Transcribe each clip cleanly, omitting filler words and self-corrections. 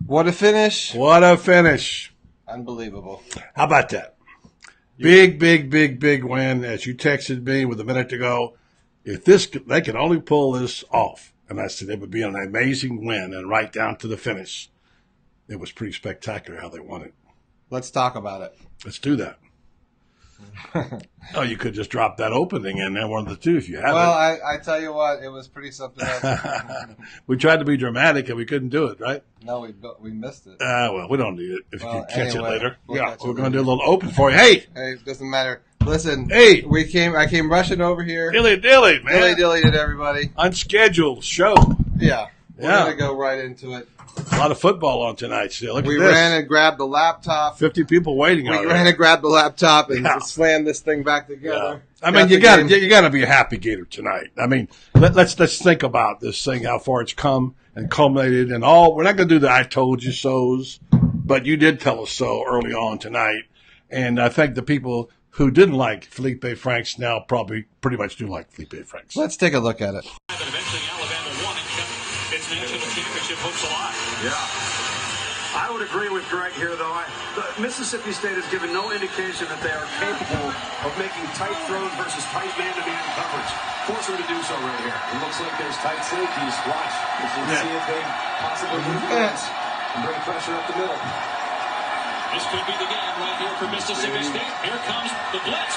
What a finish. What a finish. Unbelievable. How about that? Big win, as you texted me with a minute to go. If they could only pull this off, and I said it would be an amazing win, and right down to the finish, it was pretty spectacular how they won it. Let's talk about it. Let's do that. Oh, you could just drop that opening in there, one of the two, if you have Well, it. I tell you what, it was pretty something else. We tried to be dramatic, and we couldn't do it, right? No, we missed it. Well, we don't need it if you can catch it later. We're going to do a little open for you. Hey, it doesn't matter. Listen, hey, I came rushing over here. Dilly, man. Dilly to everybody. Unscheduled show. Yeah. We're going to go right into it. A lot of football on tonight still. We ran and grabbed the laptop. 50 people waiting on it. We ran and grabbed the laptop and slammed this thing back together. Yeah. I mean, you got to be a happy Gator tonight. I mean, let's think about this thing, how far it's come and culminated and all. We're not going to do the I told you so's, but you did tell us so early on tonight. And I think the people who didn't like Felipe Franks now probably pretty much do like Felipe Franks. Let's take a look at it. Eventually Alabama won and kept its national championship hopes alive. Yeah. I would agree with Greg here, though. Mississippi State has given no indication that they are capable of making tight throws versus tight man-to-man coverage. Force them to do so right here. It looks like there's tight safeties. Watch. You can see if they possibly move and bring pressure up the middle. This could be the game right here for Mississippi State. Here comes the blitz.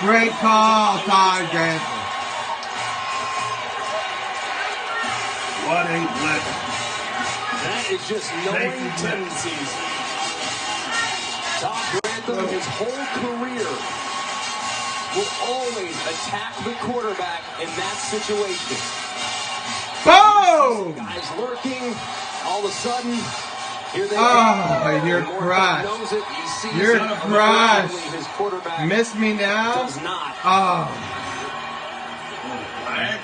Great call, Todd Grantham. What a blitz. That is just knowing tendencies. Todd Grantham, his whole career, will always attack the quarterback in that situation. Boom! Guys lurking, all of a sudden, here they go. You're crushed. You're crushed. Miss me now? Does not. Oh.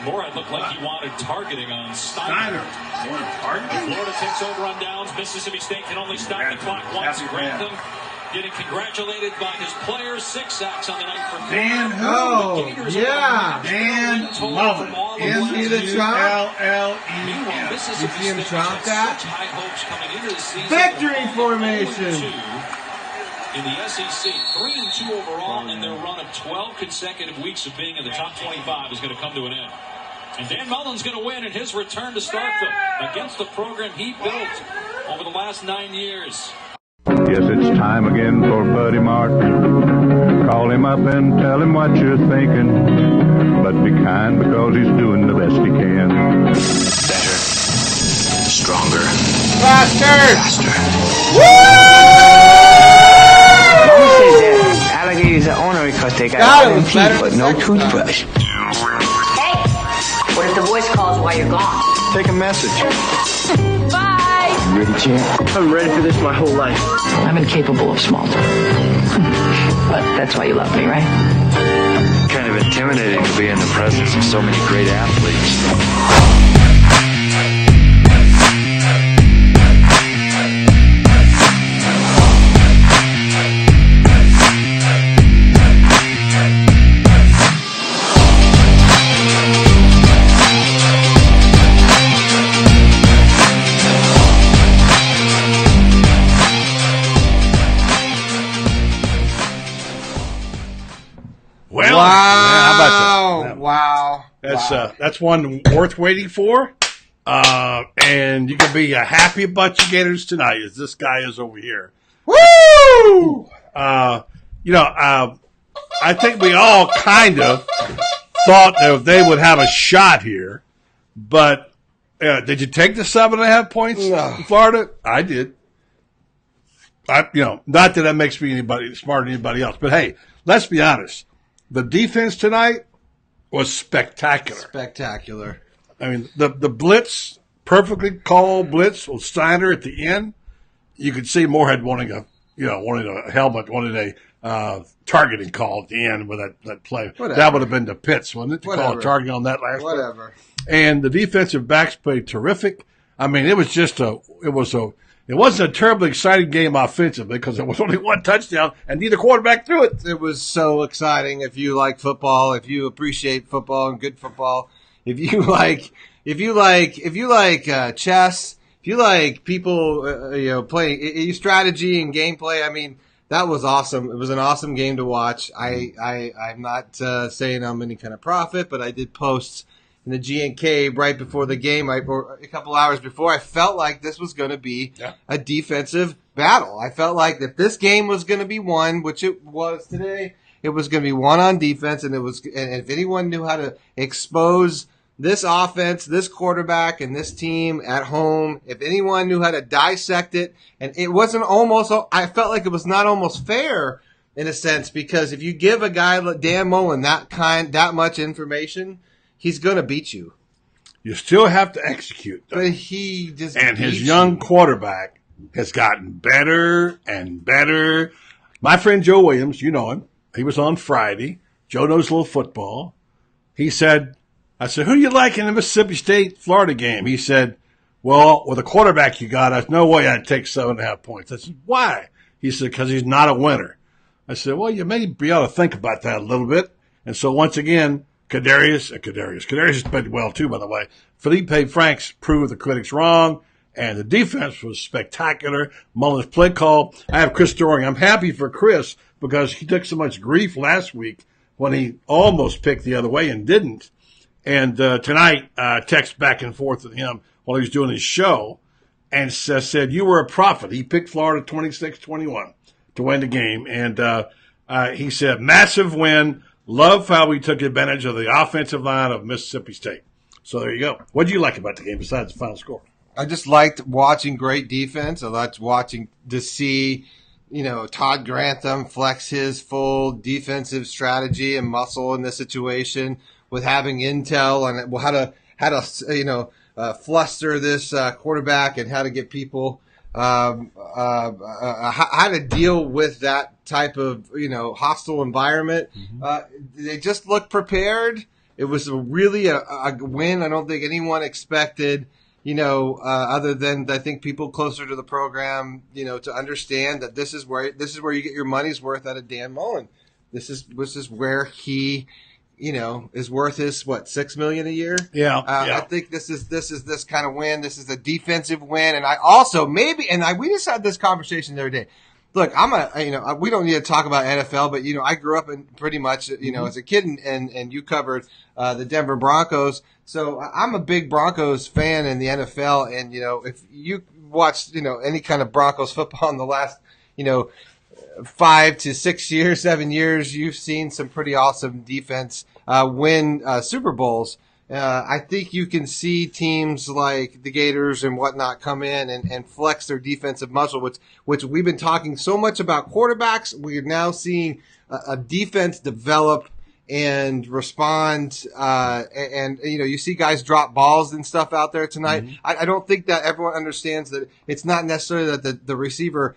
More, it looked like he wanted targeting on Stiner. Florida takes over on downs. Mississippi State can only stop the clock once. Grantham getting congratulated by his players. 6 sacks on the night for Dan Mullen. Is he the chomp? Meanwhile, Mississippi State chomp had such high hopes coming into the season. Victory formation. In the SEC, 3-2 overall, and their run of 12 consecutive weeks of being in the top 25 is going to come to an end. And Dan Mullen's going to win in his return to Starkville against the program he built over the last 9 years. Yes, it's time again for Buddy Martin. Call him up and tell him what you're thinking. But be kind because he's doing the best he can. Better. Stronger. Faster. Mama says that alligators are ornery because they got all them teeth but no toothbrush. Hey, what if the voice calls while you're gone? Take a message. Bye. You ready, champ? I'm ready for this my whole life. I'm incapable of small talk. But that's why you love me, right? Kind of intimidating to be in the presence of so many great athletes. Wow. That's one worth waiting for. And you can be a happy bunch of Gators tonight as this guy is over here. Woo! I think we all kind of thought that they would have a shot here. But did you take the 7.5 points in Florida? I did. Not that that makes me anybody smarter than anybody else. But, hey, let's be honest. The defense tonight was spectacular. I mean, the blitz, perfectly called blitz with Stiner at the end. You could see Moorhead wanting a helmet, wanted a targeting call at the end with that play. Whatever. That would have been to Pitts, wouldn't it? To call a targeting on that last one. Whatever. And the defensive backs played terrific. I mean, it was It wasn't a terribly exciting game offensively because there was only one touchdown and neither quarterback threw it. It was so exciting. If you like football, if you appreciate football and good football, if you like chess, if you like people, playing strategy and gameplay, I mean, that was awesome. It was an awesome game to watch. I'm not saying I'm any kind of prophet, but I did post in the G&K right before the game, or a couple hours before. I felt like this was going to be a defensive battle. I felt like if this game was going to be won, which it was today, it was going to be won on defense, and if anyone knew how to expose this offense, this quarterback, and this team at home, if anyone knew how to dissect it, and it wasn't almost, I felt like it was not almost fair in a sense, because if you give a guy like Dan Mullen that much information, he's going to beat you. You still have to execute, though. But he just and his young quarterback has gotten better and better. My friend Joe Williams, you know him. He was on Friday. Joe knows a little football. I said, who do you like in the Mississippi State-Florida game? He said, well, with the quarterback you got, there's no way I'd take 7.5 points. I said, why? He said, because he's not a winner. I said, well, you may be able to think about that a little bit. And so once again, Kadarius has played well too, by the way. Felipe Franks proved the critics wrong, and the defense was spectacular. Mullen's play call. I have Chris Doring. I'm happy for Chris because he took so much grief last week when he almost picked the other way and didn't. And tonight, text back and forth with him while he was doing his show and said, you were a prophet. He picked Florida 26-21 to win the game. And he said, massive win. Love how we took advantage of the offensive line of Mississippi State. So there you go. What do you like about the game besides the final score? I just liked watching great defense. I liked watching to see, Todd Grantham flex his full defensive strategy and muscle in this situation, with having intel on how to fluster this quarterback and how to get people how to deal with that type of hostile environment. They just looked prepared. It was really a win. I don't think anyone expected, other than I think people closer to the program, to understand that this is where you get your money's worth out of Dan Mullen. This is where he is worth his $6 million a year. Yeah, I think this is this kind of win. This is a defensive win, and I also we just had this conversation the other day. Look, we don't need to talk about NFL, but I grew up in pretty much as a kid, and you covered the Denver Broncos, so I'm a big Broncos fan in the NFL, and if you watched any kind of Broncos football in the last 5 to 6 years, 7 years, you've seen some pretty awesome defense win Super Bowls. I think you can see teams like the Gators and whatnot come in and flex their defensive muscle, which we've been talking so much about quarterbacks. We're now seeing a defense develop and respond. You see guys drop balls and stuff out there tonight. Mm-hmm. I don't think that everyone understands that it's not necessarily that the receiver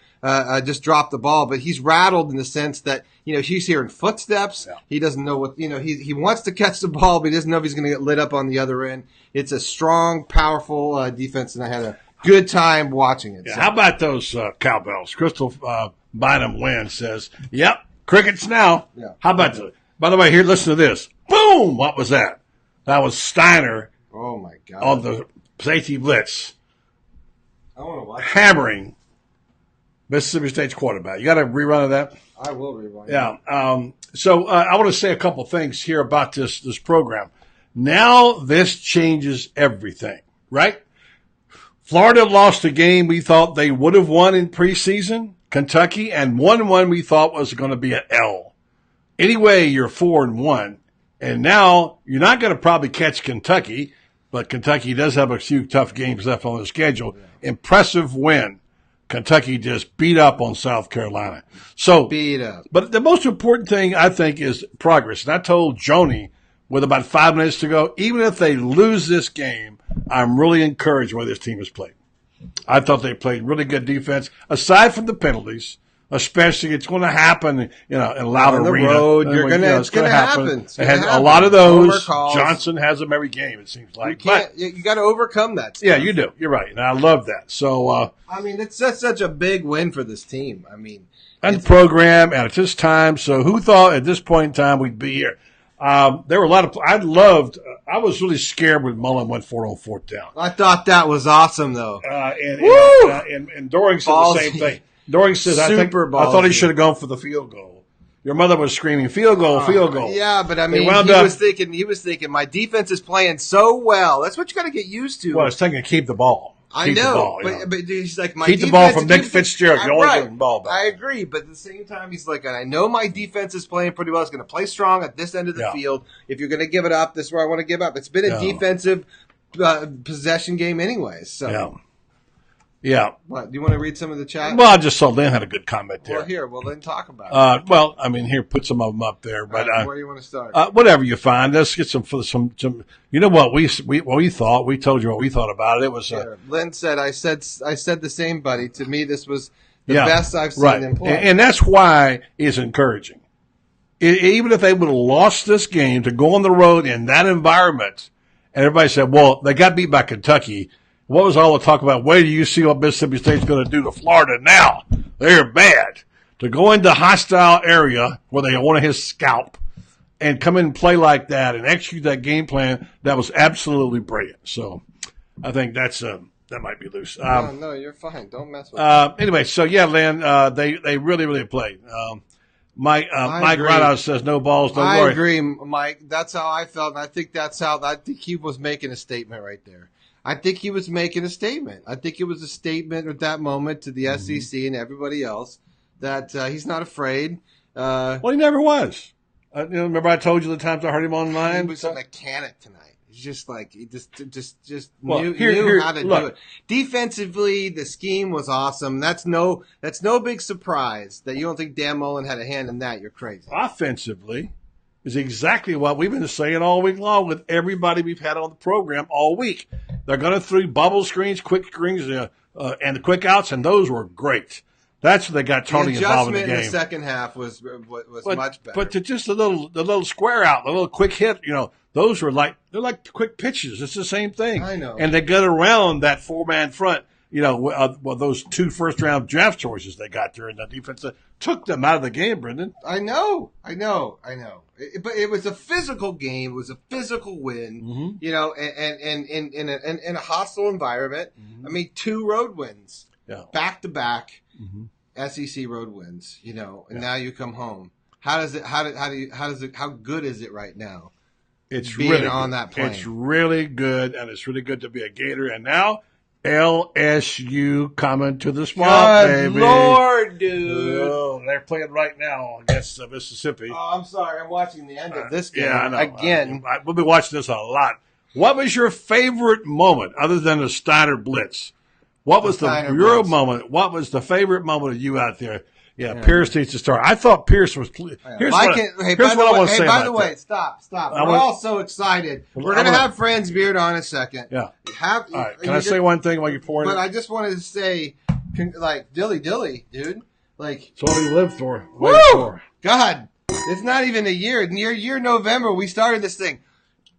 just dropped the ball, but he's rattled in the sense that, he's hearing footsteps. Yeah. He doesn't know what, he wants to catch the ball, but he doesn't know if he's going to get lit up on the other end. It's a strong, powerful defense, and I had a good time watching it. Yeah, so. How about those cowbells? Crystal Bynum Wynn says, yep, crickets now. Yeah. How about by the way, here, listen to this. Boom! What was that? That was Stiner. Oh, my God. On the safety blitz. I want to watch hammering Mississippi State's quarterback. You got a rerun of that? I will rerun. Yeah. So I want to say a couple things here about this program. Now this changes everything, right? Florida lost a game we thought they would have won in preseason, Kentucky, and won one we thought was going to be an L. Anyway, you're 4-1, and now you're not going to probably catch Kentucky, but Kentucky does have a few tough games left on the schedule. Yeah. Impressive win. Kentucky just beat up on South Carolina. So beat up. But the most important thing, I think, is progress. And I told Joni with about 5 minutes to go, even if they lose this game, I'm really encouraged where this team has played. I thought they played really good defense, aside from the penalties. especially it's going to happen, in a loud arena. Road, it's going to happen. A lot of those. Johnson has them every game, it seems like. You got to overcome that stuff. Yeah, you do. You're right. And I love that. So, it's such a big win for this team. And the program at this time. So who thought at this point in time we'd be here? There were a lot of. I was really scared when Mullen went for it on 4th down. I thought that was awesome, though. And Doring said the same thing. Doring says, I thought he should have gone for the field goal. Your mother was screaming, field goal, field goal. Yeah, but he was thinking, my defense is playing so well. That's what you got to get used to. Well, it's taking to keep the ball. I know, but he's like, keep the ball from Nick Fitzgerald. You always get the ball back. I agree, but at the same time, he's like, I know my defense is playing pretty well. It's going to play strong at this end of the field. If you're going to give it up, this is where I want to give up. It's been a defensive possession game anyways. So. Yeah. What, do you want to read some of the chat? Well, I just saw Lynn had a good comment there. Then talk about it. Here, put some of them up there. But where do you want to start? Whatever you find. Let's get some. You know what we thought. We told you what we thought about it. It was. Lynn said, I said the same, buddy. To me, this was the best I've seen them play. And that's why it's encouraging. Even if they would have lost this game, to go on the road in that environment, and everybody said, well, they got beat by Kentucky. What was all the talk about? Wait till you see what Mississippi State's going to do to Florida now. They're bad. To go into a hostile area where they want his scalp and come in and play like that and execute that game plan, that was absolutely brilliant. So I think that might be loose. No, you're fine. Don't mess with it. Anyway, so yeah, Lynn, they really, really played. Mike Rideout says no balls, no worry. I agree, Mike. That's how I felt, and I think he was making a statement right there. I think he was making a statement. I think it was a statement at that moment to the SEC and everybody else that he's not afraid. Well, he never was. Remember I told you the times I heard him online? He was a mechanic tonight. He's just like he just knew how to do it. Defensively, the scheme was awesome. That's no big surprise that you don't think Dan Mullen had a hand in that. You're crazy. Offensively is exactly what we've been saying all week long with everybody we've had on the program all week. They're going to throw bubble screens, quick screens, and the quick outs, and those were great. That's what they got Tony involved in the game. The adjustment in the second half was much better. But to just the little square out, the little quick hit, those were they're like quick pitches. It's the same thing. I know. And they got around that 4-man front. Those 2 first-round draft choices they got there in the defense that took them out of the game, Brenden. I know. But it was a physical game. It was a physical win, and in a hostile environment. Mm-hmm. 2 road wins, back-to-back SEC road wins, and now you come home. How good is it right now? It's being really on that plane. It's really good, and it's really good to be a Gator. And now LSU coming to the swamp, baby. Good Lord, dude. Oh, they're playing right now against Mississippi. Oh, I'm sorry. I'm watching the end of this game again. We'll be watching this a lot. What was your favorite moment other than the Steiner blitz? What was your moment? What was the favorite moment of you out there? Yeah, Pierce needs to start. I thought Pierce was. Here's what I want to say. By the way, stop. We're all so excited. We're going to have Franz Beard on in a second. Yeah. All right. Can I say one thing while you're pouring it? But I just wanted to say, dilly, dude. It's what we lived for. Woo! For. God, it's not even a year. Year November, we started this thing.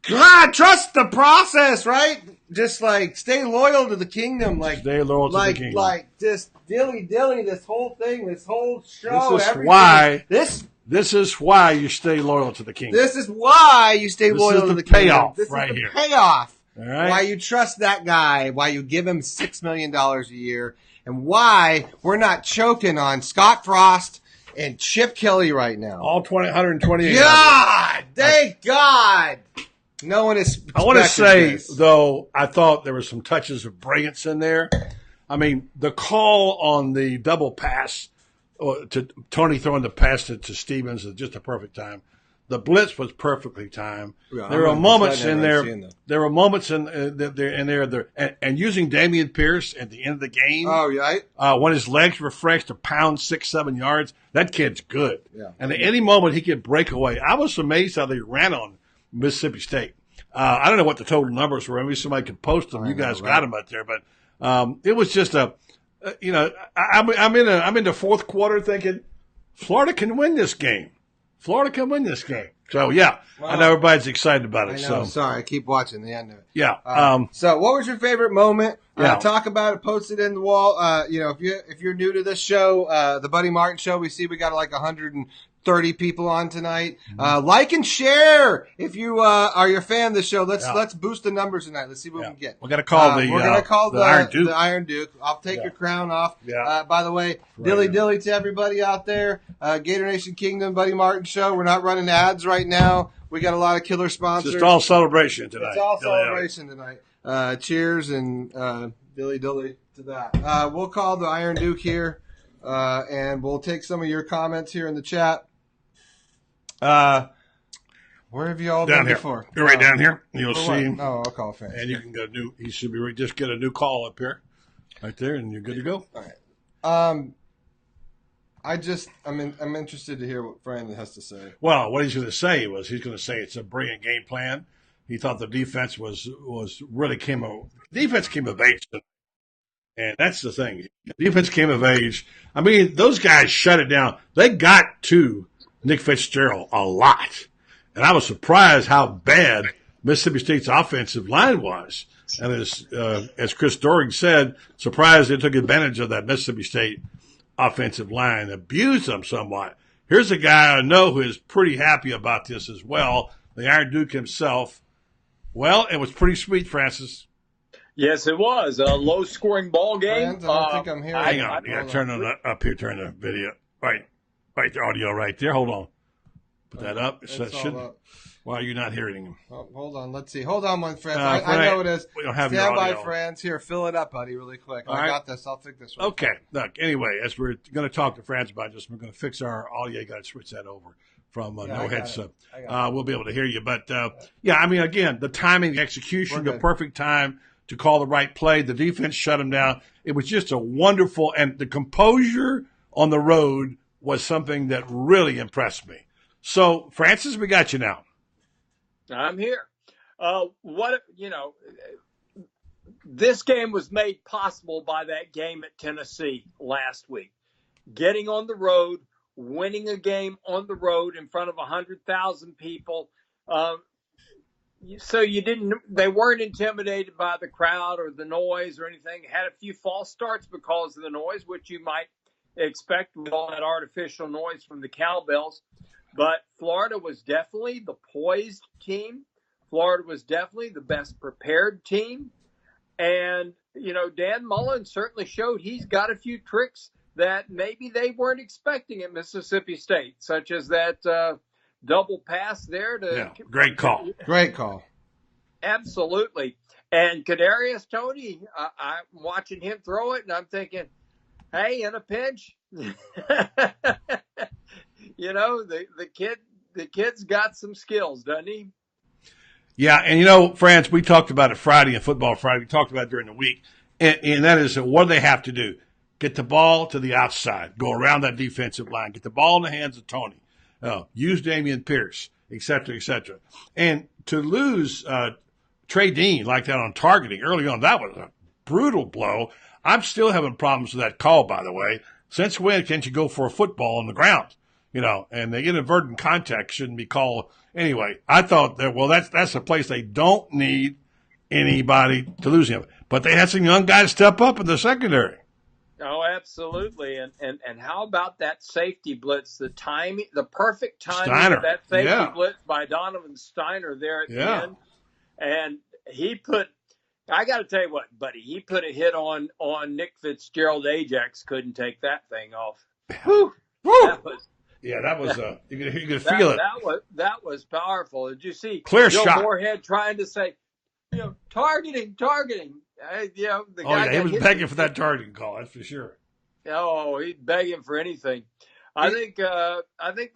God, trust the process, right? Just stay loyal to the kingdom. Stay loyal to the kingdom. Just dilly, this whole thing, this whole show. This is why you stay loyal to the kingdom. This is why you stay loyal to the kingdom. This is the payoff. All right. Why you trust that guy, why you give him $6 million a year, and why we're not choking on Scott Frost and Chip Kelly right now. All 128. God! Thank God! No one is. I want to say, though, I thought there were some touches of brilliance in there. The call on the double pass to Tony throwing the pass to Stevens is just a perfect time. The blitz was perfectly timed. Yeah, there were moments in there. There were moments in there, and using Dameon Pierce at the end of the game. Oh, right. When his legs were fresh to pound 6-7 yards, that kid's good. Yeah. And at any moment he could break away. I was amazed how they ran on Mississippi State. I don't know what the total numbers were. Maybe somebody could post them. You guys got them out there, but it was just I'm in the fourth quarter thinking Florida can win this game. So, yeah, well, I know everybody's excited about it. I know. Sorry, I keep watching the end of it. Yeah. So what was your favorite moment? Yeah. Talk about it. Post it in the wall. If you're new to this show, the Buddy Martin Show, we got like 130 people on tonight. Like and share if you are your fan of the show. Let's boost the numbers tonight. Let's see what we can get. We're gonna call we're gonna call the Iron Duke. The Iron Duke. I'll take your crown off. Yeah. By the way, dilly to everybody out there. Gator Nation Kingdom, Buddy Martin Show. We're not running ads right now. We got a lot of killer sponsors. It's all celebration tonight. It's all celebration tonight. Cheers and dilly to that. We'll call the Iron Duke here, and we'll take some of your comments here in the chat. Where have you all been before? You're right down here. You'll see him. Oh, I'll call Franz. And you can get he should be just get a new call up here, right there, and you're good to go. All right. I'm interested to hear what Franz has to say. Well, what he's going to say it's a brilliant game plan. He thought the defense defense came of age, and that's the thing. Defense came of age. I mean, those guys shut it down. They got to Nick Fitzgerald a lot, and I was surprised how bad Mississippi State's offensive line was. And as Chris Doring said, surprised they took advantage of that Mississippi State offensive line, abused them somewhat. Here's a guy I know who is pretty happy about this as well, the Iron Duke himself. Well, it was pretty sweet, Francis. Yes, it was a low-scoring ball game. Franz, I don't think I'm hearing. Hang on, turn up here, turn the video. Right, the audio right there. Hold on, put that up. Why are you not hearing him? Oh, hold on, let's see. Hold on, one Franz. I know it is. We don't have Stand your audio. by, Franz. Here, fill it up, buddy, really quick. I got this. I'll fix this one. Okay. Look, anyway, as we're going to talk to Franz about this, we're going to fix our audio. You got to switch that over from no headset. We'll be able to hear you. But, again, the timing, the execution, the perfect time to call the right play. The defense shut them down. It was just a wonderful – and the composure on the road was something that really impressed me. So, Francis, we got you now. I'm here. This game was made possible by that game at Tennessee last week. Getting on the road, winning a game on the road in front of 100,000 people. So they weren't intimidated by the crowd or the noise or anything. Had a few false starts because of the noise, which you might expect with all that artificial noise from the cowbells. But Florida was definitely the poised team. Florida was definitely the best prepared team. And, Dan Mullen certainly showed he's got a few tricks that maybe they weren't expecting at Mississippi State, such as that double pass there. Great call. Great call. Absolutely. And Kadarius Toney, I'm watching him throw it, and I'm thinking, hey, in a pinch. The kid's got some skills, doesn't he? Yeah, and Franz, we talked about it Friday in Football Friday. We talked about it during the week, and that is what do they have to do? Get the ball to the outside, go around that defensive line, get the ball in the hands of Toney, use Dameon Pierce, et cetera, et cetera. And to lose Trey Dean like that on targeting early on, that was a brutal blow. I'm still having problems with that call, by the way. Since when can't you go for a football on the ground? And the inadvertent contact shouldn't be called. Anyway, I thought that's a place they don't need anybody to lose him. But they had some young guys step up in the secondary. Oh, absolutely. And how about that safety blitz? The timing, the perfect timing of that safety blitz by Donovan Stiner there at the end. And I got to tell you what, buddy, he put a hit on Nick Fitzgerald. Ajax couldn't take that thing off. Whew. That was you could feel it. That was powerful. Did you see clear Joe shot? Moorhead trying to say, targeting. The guy he was begging for that targeting call. That's for sure. Oh, he's begging for anything. I think the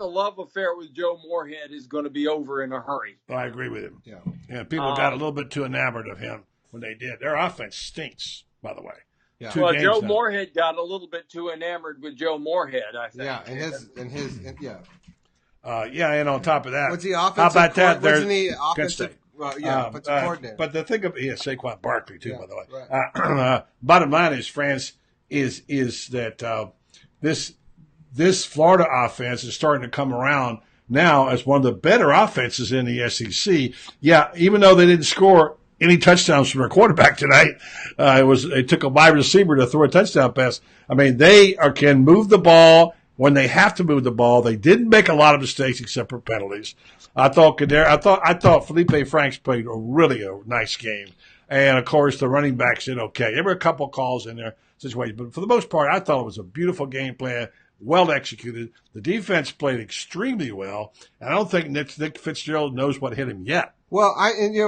love affair with Joe Moorhead is going to be over in a hurry. I agree with him. Yeah. People got a little bit too enamored of him when they did. Their offense stinks, by the way. Yeah. Well, Joe Moorhead got a little bit too enamored with Joe Moorhead, I think. Yeah, and on top of that, what's the offensive? How about that? Wasn't he offensive? Offensive coordinator. But the thing of Saquon Barkley too, by the way. Right. Bottom line is, Franz, is that this Florida offense is starting to come around now as one of the better offenses in the SEC. Yeah, even though they didn't score any touchdowns from their quarterback tonight, it took a wide receiver to throw a touchdown pass. I mean, they can move the ball when they have to move the ball. They didn't make a lot of mistakes except for penalties. I thought Felipe Franks played a nice game. And, of course, the running backs did okay. There were a couple calls in there, situations. But for the most part, I thought it was a beautiful game plan, well executed. The defense played extremely well. And I don't think Nick Fitzgerald knows what hit him yet. Well,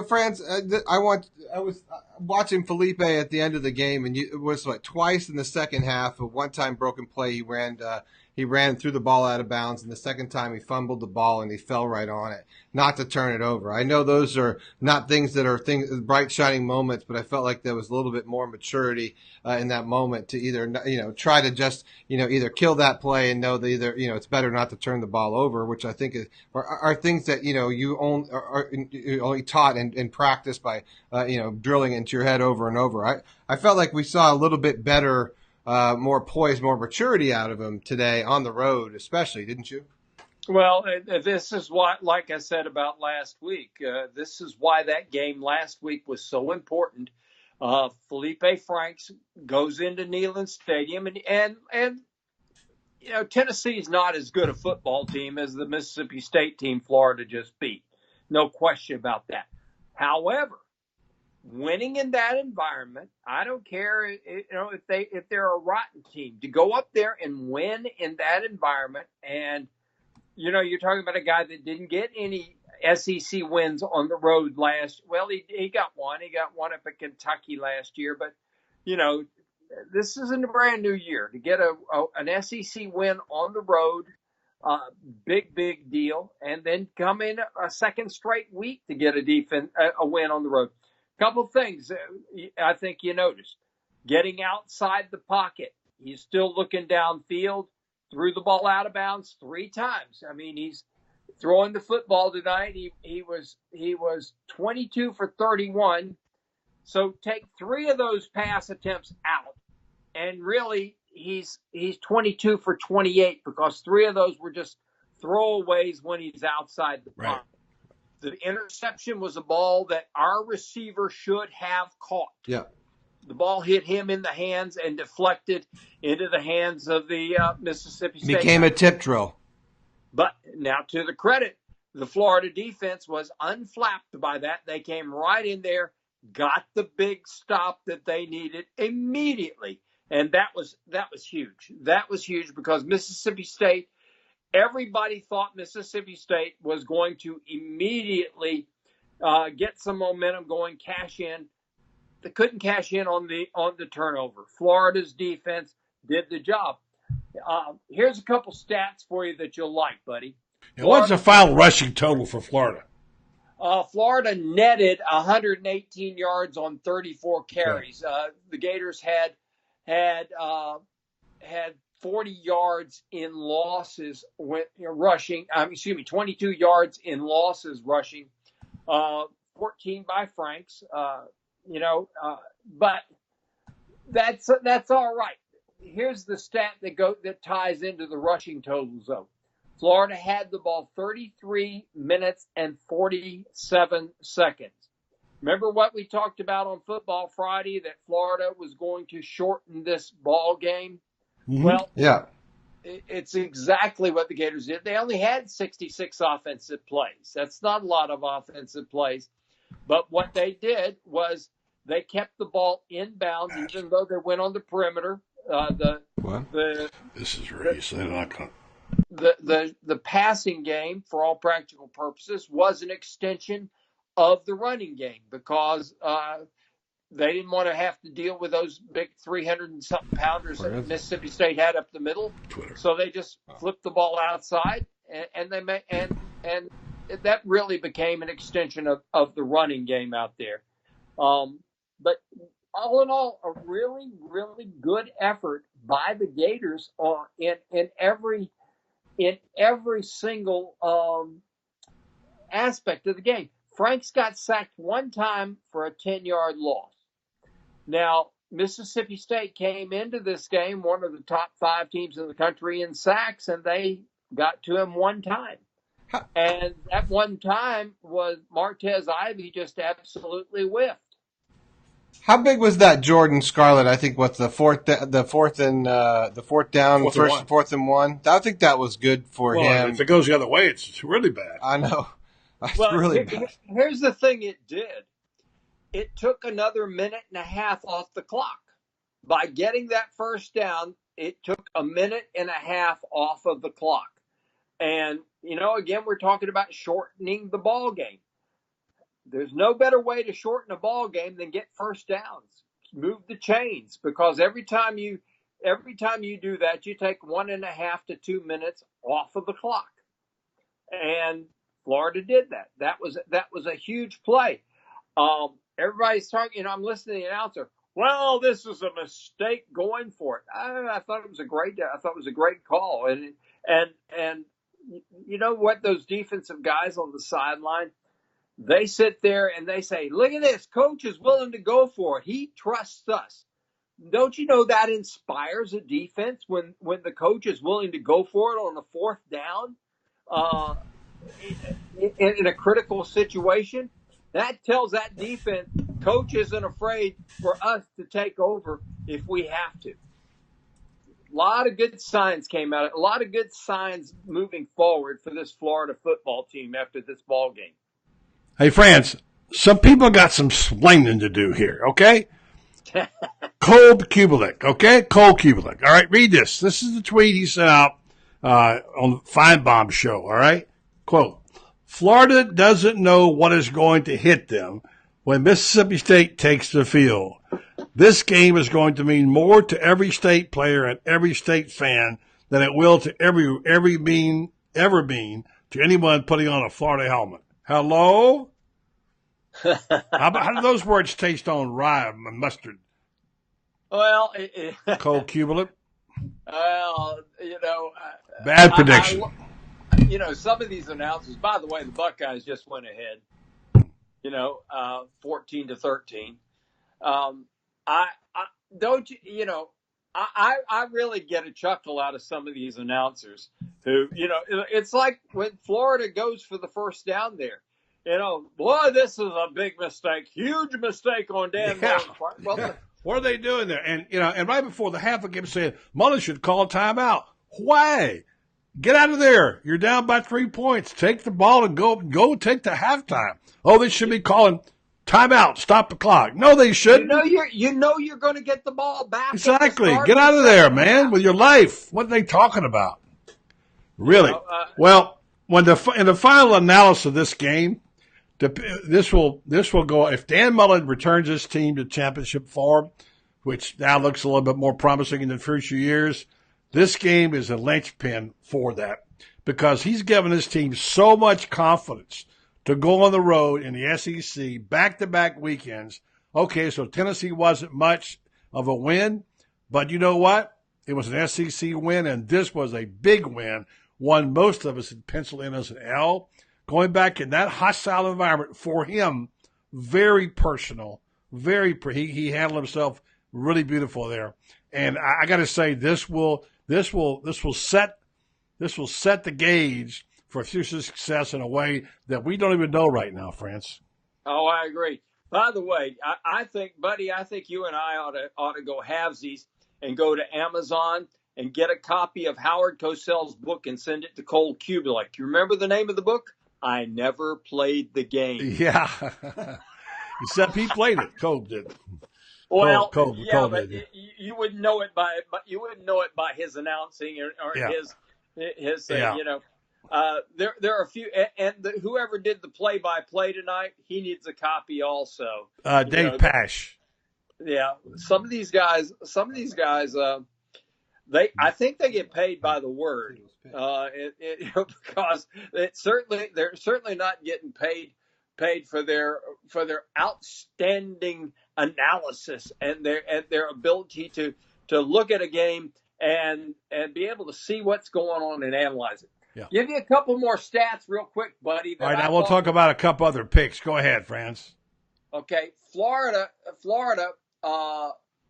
Franz, I was watching Felipe at the end of the game, and it was twice in the second half. A one-time broken play, he ran through the ball out of bounds, and the second time he fumbled the ball and he fell right on it, not to turn it over. I know those are not things that are bright shining moments, but I felt like there was a little bit more maturity in that moment to either try to just either kill that play and know that either it's better not to turn the ball over, which I think are things that you only taught and practiced by drilling into your head over and over. I felt like we saw a little bit better. More poise, more maturity out of him today on the road, especially, didn't you? Well, this is what, like I said about last week, this is why that game last week was so important. Felipe Franks goes into Neyland Stadium, and Tennessee's not as good a football team as the Mississippi State team Florida just beat. No question about that. However, winning in that environment, I don't care, if they're a rotten team, to go up there and win in that environment. And, you're talking about a guy that didn't get any SEC wins on the road he got one. He got one up at Kentucky last year. But, this isn't a brand new year. To get an SEC win on the road, big deal. And then come in a second straight week to get a win on the road. Couple of things I think you noticed. Getting outside the pocket. He's still looking downfield, threw the ball out of bounds 3 times. I mean, he's throwing the football tonight. He was 22 for 31. So take 3 of those pass attempts out. And really, he's 22 for 28 because 3 of those were just throwaways when he's outside the pocket. Right. The interception was a ball that our receiver should have caught. Yeah. The ball hit him in the hands and deflected into the hands of the Mississippi State. Became a tip drill. But now to the credit, the Florida defense was unflapped by that. They came right in there, got the big stop that they needed immediately. And that was huge. That was huge because Mississippi State, everybody thought Mississippi State was going to immediately get some momentum going, cash in. They couldn't cash in on the turnover. Florida's defense did the job. Here's a couple stats for you that you'll like, buddy. What's the final rushing total for Florida? Florida netted 118 yards on 34 carries. The Gators had 40 yards in losses rushing. 22 yards in losses rushing. 14 by Franks. But that's all right. Here's the stat that ties into the rushing totals, though. Florida had the ball 33 minutes and 47 seconds. Remember what we talked about on Football Friday, that Florida was going to shorten this ball game? Mm-hmm. Well, yeah, it's exactly what the Gators did. They only had 66 offensive plays. That's not a lot of offensive plays. But what they did was they kept the ball inbounds, even though they went on the perimeter. This is Reese. They're not going. The passing game, for all practical purposes, was an extension of the running game because they didn't want to have to deal with those big 300 and something pounders that Mississippi State had up the middle. So they just flipped the ball outside, and that really became an extension of the running game out there. But all in all, a really, really good effort by the Gators in every single aspect of the game. Franks got sacked one time for a 10-yard loss. Now, Mississippi State came into this game one of the top 5 teams in the country in sacks, and they got to him one time. And that one time was Martez Ivy just absolutely whiffed. How big was that Jordan Scarlett? I think what's the fourth down, fourth and one. I think that was good for him. If it goes the other way, it's really bad. I know. It's really bad. Here's the thing it did. It took another minute and a half off the clock. By getting that first down, it took a minute and a half off of the clock. And, again, we're talking about shortening the ball game. There's no better way to shorten a ball game than get first downs. Move the chains, because every time you do that, you take 1.5 to 2 minutes off of the clock. And Florida did that. That was a huge play. Everybody's talking, I'm listening to the announcer. Well, this is a mistake going for it. I thought it was a great call. And you know what? Those defensive guys on the sideline, they sit there and they say, look at this. Coach is willing to go for it. He trusts us. Don't you know that inspires a defense when the coach is willing to go for it on a fourth down in a critical situation? That tells that defense, coach isn't afraid for us to take over if we have to. A lot of good signs came out. A lot of good signs moving forward for this Florida football team after this ball game. Hey, Franz, some people got some slinging to do here, okay? Cole Kubelik, okay? Cole Kubelik. All right, read this. This is the tweet he sent out on the Feinbaum show, all right? Quote, Florida doesn't know what is going to hit them when Mississippi State takes the field. This game is going to mean more to every State player and every State fan than it will to ever mean to anyone putting on a Florida helmet. Hello? How do those words taste on rye and mustard? Well, Cole Kubelik? Well, bad prediction. Some of these announcers, by the way, the Buckeyes just went ahead, 14-13. I really get a chuckle out of some of these announcers who, it's like when Florida goes for the first down there. Boy, this is a big mistake, huge mistake on Dan Mullen's part. Well, what are they doing there? And and right before the half, I kept saying Mullen should call a timeout. Why? Get out of there. You're down by 3 points. Take the ball and go take the halftime. Oh, they should be calling timeout. Stop the clock. No, they shouldn't. You're going to get the ball back. Exactly. Get out of there, man, with your life. What are they talking about? Really? Well, in the final analysis of this game, this will go. If Dan Mullen returns his team to championship form, which now looks a little bit more promising in the future years, this game is a linchpin for that, because he's given his team so much confidence to go on the road in the SEC back-to-back weekends. Okay, so Tennessee wasn't much of a win, but you know what? It was an SEC win, and this was a big win, one most of us had penciled in as an L. Going back in that hostile environment for him, very personal, he handled himself really beautiful there. And I got to say, this will set the gauge for future success in a way that we don't even know right now, Franz. Oh, I agree. By the way, I think, buddy, you and I ought to go halvesies and go to Amazon and get a copy of Howard Cosell's book and send it to Cole Kubelik. You remember the name of the book? I Never Played the Game. Yeah. Except he played it. Cole did. Well, Cole but did. You wouldn't know it by his announcing or his yeah. There are a few, and whoever did the play-by-play tonight, he needs a copy also. Dave Pash. Yeah, some of these guys, I think they get paid by the word, because they're certainly not getting paid for their outstanding analysis and their ability to look at a game and be able to see what's going on and analyze it. Yeah. Give you a couple more stats real quick, buddy. All right, now we'll talk about a couple other picks. Go ahead, Franz. Okay, Florida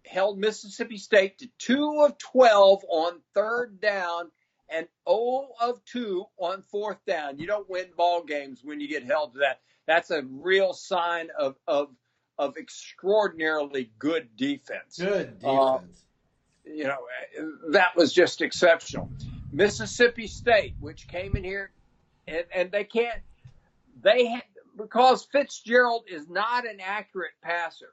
held Mississippi State to 2 of 12 on third down and 0 of 2 on fourth down. You don't win ball games when you get held to that. That's a real sign of extraordinarily good defense. Good defense. That was just exceptional. Mississippi State, which came in here, and because Fitzgerald is not an accurate passer,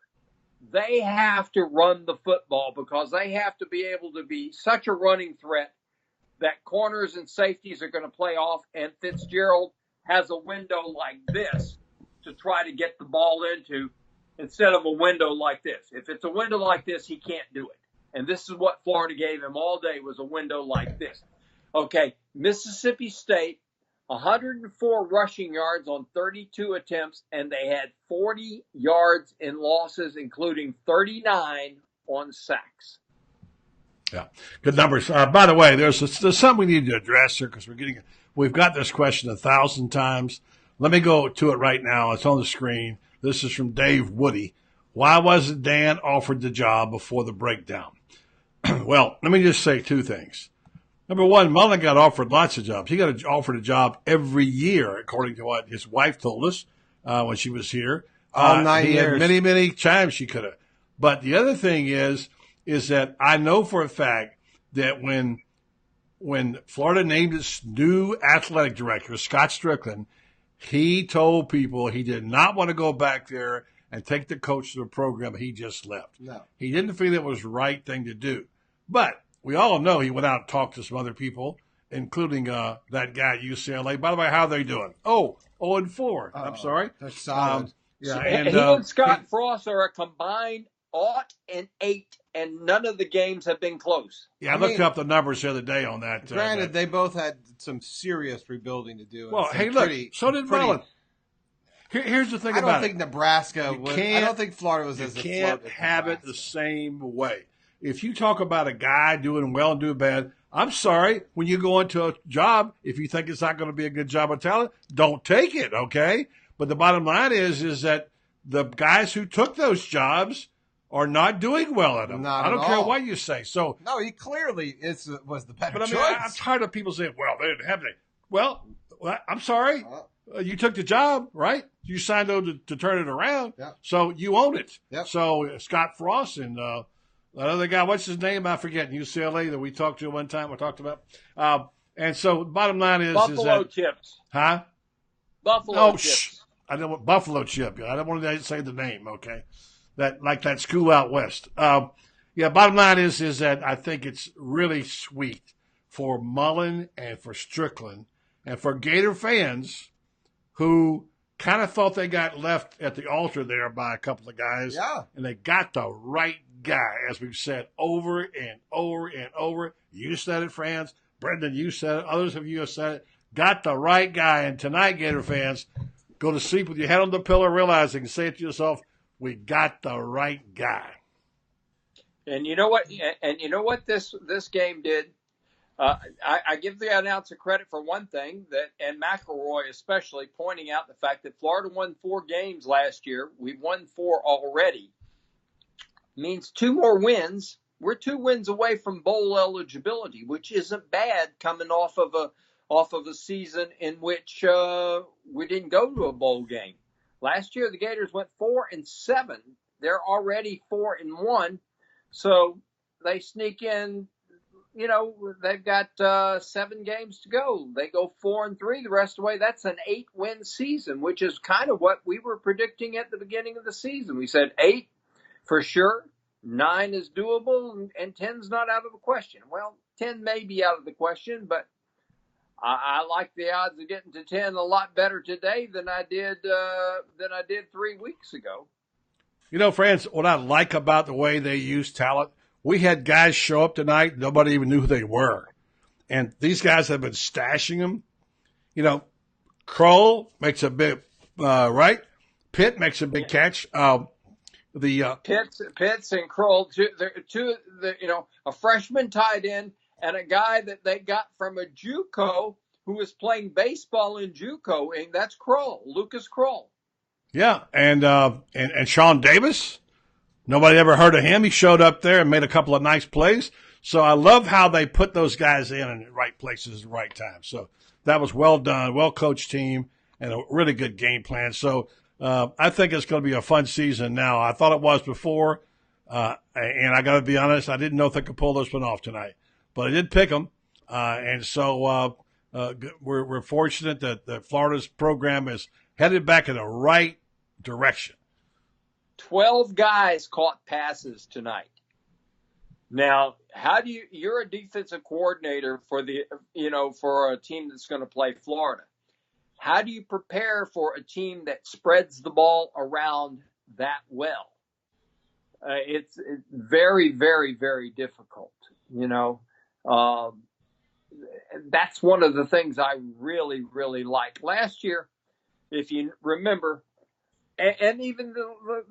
they have to run the football because they have to be able to be such a running threat that corners and safeties are going to play off, and Fitzgerald has a window like this to try to get the ball into instead of a window like this. If it's a window like this, he can't do it. And this is what Florida gave him all day, was a window like this. Okay, Mississippi State, 104 rushing yards on 32 attempts, and they had 40 yards in losses, including 39 on sacks. Yeah, good numbers. By the way, there's something we need to address here because we've got this question 1,000 times. Let me go to it right now. It's on the screen. This is from Dave Woody. Why wasn't Dan offered the job before the breakdown? Well, let me just say two things. Number one, Mullen got offered lots of jobs. He got offered a job every year, according to what his wife told us when she was here. All 9 he years. Had many, many times she could have. But the other thing is that I know for a fact that when Florida named its new athletic director, Scott Strickland, he told people he did not want to go back there and take the coach to the program he just left. No. He didn't feel it was the right thing to do. But we all know he went out and talked to some other people, including that guy at UCLA. By the way, how are they doing? 0-4. I'm sorry. They're solid. Yeah, And he and Scott Frost are a combined 0-8, and none of the games have been close. Yeah, I looked up the numbers the other day on that. Granted, they both had some serious rebuilding to do. Well, hey, look, so did Mullen. Here's the thing about it. I don't think Nebraska would. I don't think Florida was as You can't have it the same way. If you talk about a guy doing well and doing bad, I'm sorry, when you go into a job, if you think it's not going to be a good job of talent, don't take it, okay? But the bottom line is that the guys who took those jobs are not doing well at them. I don't care what you say. So no, he clearly was the better choice. I'm tired of people saying, well, they didn't have any. Well, I'm sorry. You took the job, right? You signed on to turn it around. Yeah. So you own it. Yep. So Scott Frost and that other guy, what's his name? I forget, in UCLA that we talked to one time, we talked about. And so bottom line is Buffalo that, Chips. Huh? Buffalo Chips. I don't want Buffalo Chip. I don't want to say the name, okay? That school out west. Bottom line is that I think it's really sweet for Mullen and for Strickland and for Gator fans who kind of thought they got left at the altar there by a couple of guys. Yeah. And they got the right guy, as we've said over and over and over. You said it, Franz. Brenden, you said it. Others of you have said it. Got the right guy. And tonight, Gator fans, go to sleep with your head on the pillow, realizing, say it to yourself, we got the right guy. And you know what? And you know what this game did? I give the announcer credit for one thing, and McElroy especially, pointing out the fact that Florida won 4 games last year. We've won 4 already. Means 2 more wins. We're 2 wins away from bowl eligibility, which isn't bad coming off of a season in which we didn't go to a bowl game. Last year the Gators went 4-7. They're already 4-1, so they sneak in. You know, they've got 7 games to go. They go 4-3 the rest of the way. That's an 8-win season, which is kind of what we were predicting at the beginning of the season. We said 8 for sure, 9 is doable, and 10's not out of the question. Well, 10 may be out of the question, but I like the odds of getting to 10 a lot better today than I did 3 weeks ago. You know, Franz, what I like about the way they use talent, we had guys show up tonight, nobody even knew who they were. And these guys have been stashing them. You know, Kroll makes a big, right? Pitt makes a big catch. Pitts and Kroll, a freshman tight end and a guy that they got from a JUCO who was playing baseball in JUCO, and that's Kroll, Lucas Kroll. Yeah, and Sean Davis Nobody ever heard of him. He showed up there and made a couple of nice plays. So I love how they put those guys in the right places at the right time. So that was well done, well-coached team, and a really good game plan. So I think it's going to be a fun season now. I thought it was before, and I got to be honest, I didn't know if they could pull this one off tonight. But I did pick them, and so we're fortunate that Florida's program is headed back in the right direction. 12 guys caught passes tonight. Now, you're a defensive coordinator for for a team that's going to play Florida. How do you prepare for a team that spreads the ball around that well? It's very, very, very difficult. That's one of the things I really, really like. Last year, if you remember, and even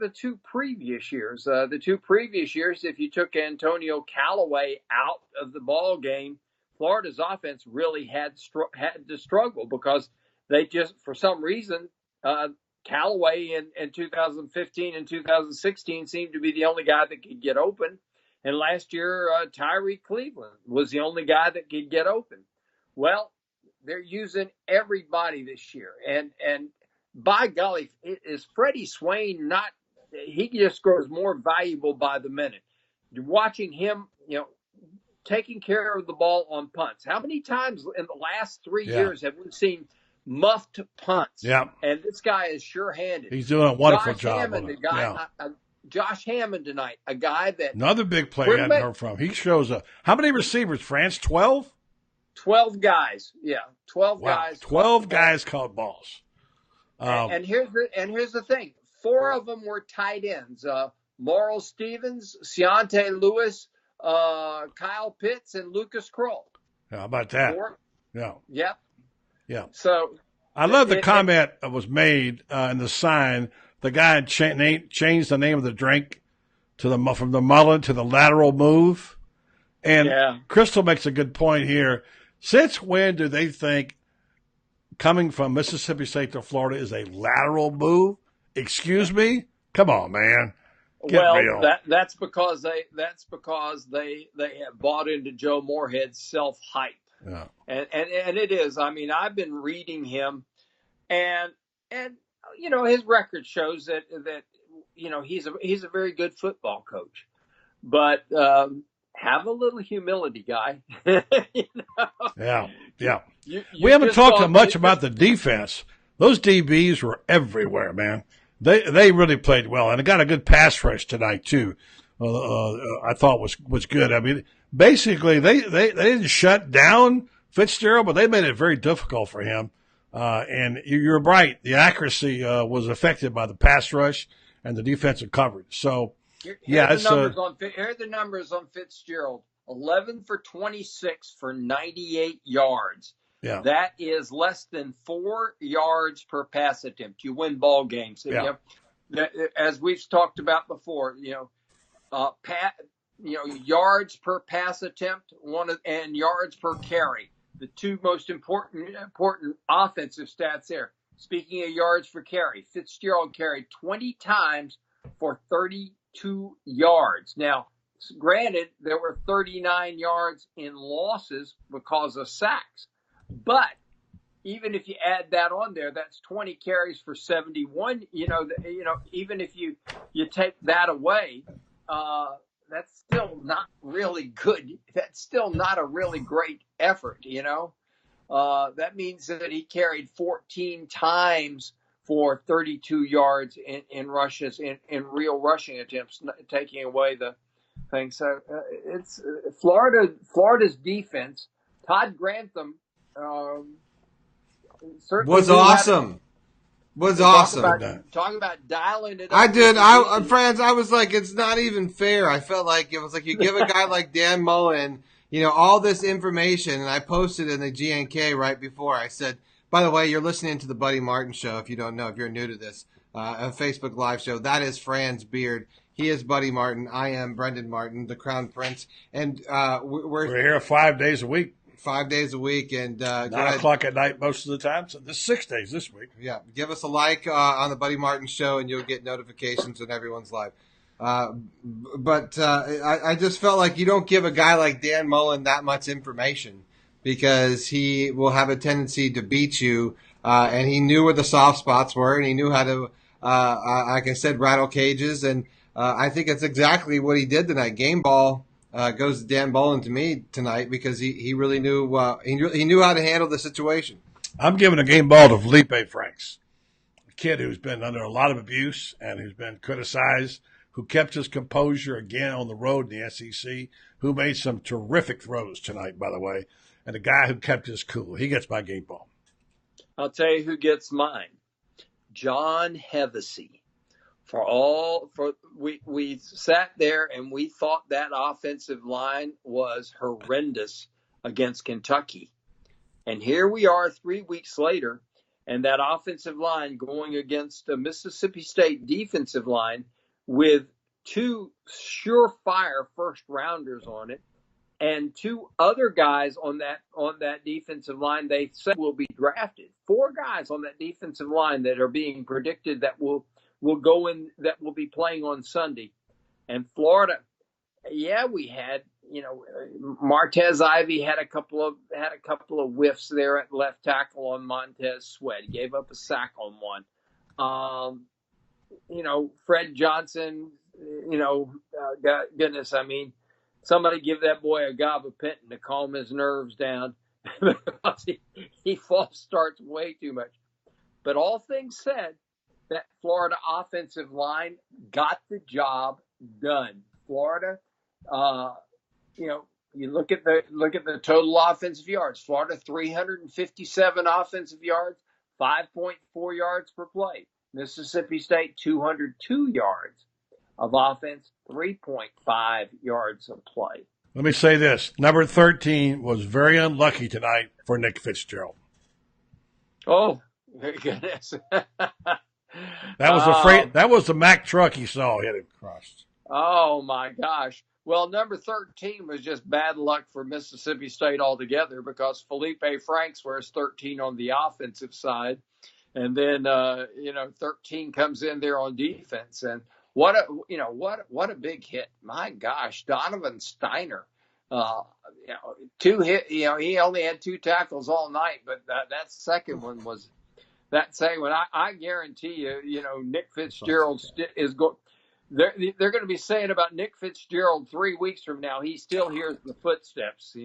the two previous years, if you took Antonio Callaway out of the ball game, Florida's offense really had to struggle because they just, for some reason, Callaway in 2015 and 2016 seemed to be the only guy that could get open. And last year, Tyree Cleveland was the only guy that could get open. Well, they're using everybody this year. And by golly, is Freddie Swain he just grows more valuable by the minute. You're watching him, taking care of the ball on punts. How many times in the last 3 years have we seen muffed punts? Yeah. And this guy is sure-handed. He's doing a wonderful job. Josh Hammond tonight, a guy that... Another big play I hadn't heard from. He shows up. How many receivers, France? 12? 12 guys. Yeah, 12 guys. 12 guys caught balls. And here's the thing. 4 of them were tight ends. Morrill Stevens, Ciante Lewis, Kyle Pitts, and Lucas Kroll. How about that? 4. Yeah. Yep. Yeah. So I love the comment that was made in the sign. The guy changed the name of the drink from the mullet to the lateral move. And Crystal makes a good point here. Since when do they think coming from Mississippi State to Florida is a lateral move? Excuse me? Come on, man. Get real. That's because they have bought into Joe Moorhead's self-hype. Yeah. And it is. I mean, I've been reading him, and his record shows that he's a very good football coach, but have a little humility, guy. Yeah. We haven't talked much about the defense. Those DBs were everywhere, man. They really played well, and they got a good pass rush tonight too. I thought was good. I mean, basically they didn't shut down Fitzgerald, but they made it very difficult for him. And you're right, the accuracy was affected by the pass rush and the defensive coverage. So here are the numbers on Fitzgerald: 11 for 26 for 98 yards. Yeah. That is less than 4 yards per pass attempt. You win ball games. Yeah. As we've talked about before, yards per pass attempt, and yards per carry. The two most important offensive stats there. Speaking of yards per carry, Fitzgerald carried 20 times for 32 yards. Now, granted, there were 39 yards in losses because of sacks. But even if you add that on there, that's 20 carries for 71. Even if you take that away, that's still not really good. That's still not a really great effort. That means that he carried 14 times for 32 yards in rushes, in real rushing attempts, taking away the thing. So it's Florida's defense. Todd Grantham. Was awesome. Talk about dialing it up. I did. Franz, I was like, it's not even fair. I felt like it was like you give a guy like Dan Mullen, all this information, and I posted in the GNK right before. I said, by the way, you're listening to the Buddy Martin Show. If you don't know, if you're new to this, a Facebook Live show. That is Franz Beard. He is Buddy Martin. I am Brenden Martin, the Crown Prince, and we're here 5 days a week. 5 days a week, and 9 o'clock at night most of the time. So this 6 days this week. Yeah, give us a like on the Buddy Martin Show, and you'll get notifications when everyone's live. But I just felt like you don't give a guy like Dan Mullen that much information because he will have a tendency to beat you. And he knew where the soft spots were, and he knew how to, like I said, rattle cages. And I think it's exactly what he did tonight. Game ball goes to Dan Mullen to me tonight because he really knew he knew how to handle the situation. I'm giving a game ball to Felipe Franks, a kid who's been under a lot of abuse and who's been criticized, who kept his composure again on the road in the SEC, who made some terrific throws tonight, by the way, and a guy who kept his cool. He gets my game ball. I'll tell you who gets mine. John Hevesy. We sat there and we thought that offensive line was horrendous against Kentucky. And here we are 3 weeks later, and that offensive line going against a Mississippi State defensive line with 2 surefire first rounders on it and 2 other guys on that defensive line they said will be drafted. 4 guys on that defensive line that are being predicted that will go in, that will be playing on Sunday. And Florida, we had, Martez Ivey had a couple of whiffs there at left tackle on Montez Sweat. He gave up a sack on one. Fred Johnson, goodness, I mean, somebody give that boy a gabapentin to calm his nerves down because he false starts way too much. But all things said, that Florida offensive line got the job done. Florida, you look at the total offensive yards. Florida 357 offensive yards, 5.4 yards per play. Mississippi State 202 yards of offense, 3.5 yards of play. Let me say this. Number 13 was very unlucky tonight for Nick Fitzgerald. Oh, goodness. That was the Mack truck he saw hit him across. Oh, my gosh. Well, number 13 was just bad luck for Mississippi State altogether because Felipe Franks wears 13 on the offensive side. And then, 13 comes in there on defense. And what a big hit. My gosh, Donovan Stiner, 2 hit, he only had 2 tackles all night, but that second one was I guarantee you, Nick Fitzgerald is going. They're going to be saying about Nick Fitzgerald 3 weeks from now. He still hears the footsteps.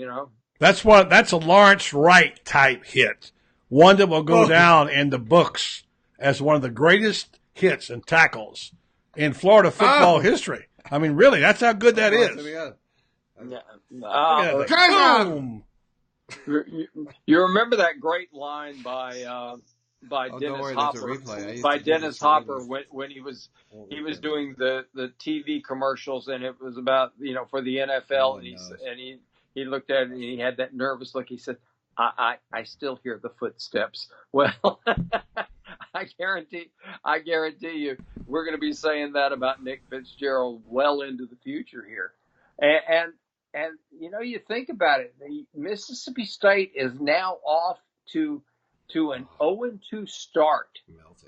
That's a Lawrence Wright type hit, one that will go down in the books as one of the greatest hits and tackles in Florida football history. I mean, really, that's how good that is. Boom! You remember that great line by Dennis Hopper. By Dennis Hopper when he was doing the TV commercials, and it was about for the NFL, and he looked at it and he had that nervous look. He said, "I still hear the footsteps." Well, I guarantee you, we're going to be saying that about Nick Fitzgerald well into the future here, and you think about it, the Mississippi State is now off to an 0-2 start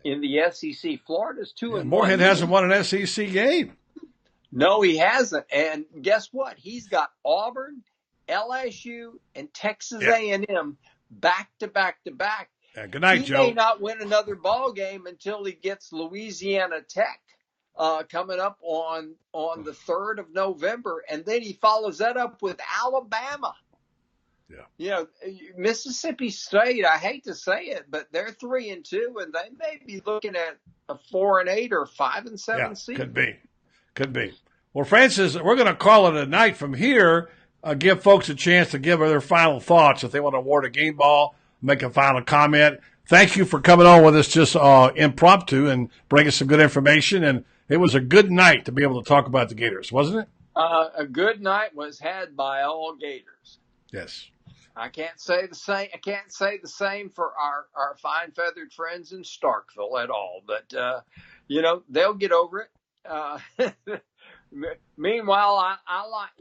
in the SEC. Florida's 2-1. Moorhead hasn't won an SEC game. No, he hasn't. And guess what? He's got Auburn, LSU, and Texas A&M back to back to back. Yeah, good night, Joe. He may not win another ball game until he gets Louisiana Tech coming up on the 3rd of November, and then he follows that up with Alabama. Yeah. Mississippi State, I hate to say it, but they're 3-2, and they may be looking at a 4-8 or 5-7 season. Could be. Well, Francis, we're going to call it a night from here. Give folks a chance to give their final thoughts if they want to award a game ball, make a final comment. Thank you for coming on with us just impromptu and bringing some good information. And it was a good night to be able to talk about the Gators, wasn't it? A good night was had by all Gators. Yes. I can't say the same. I can't say the same for our fine feathered friends in Starkville at all. But they'll get over it. Meanwhile, I like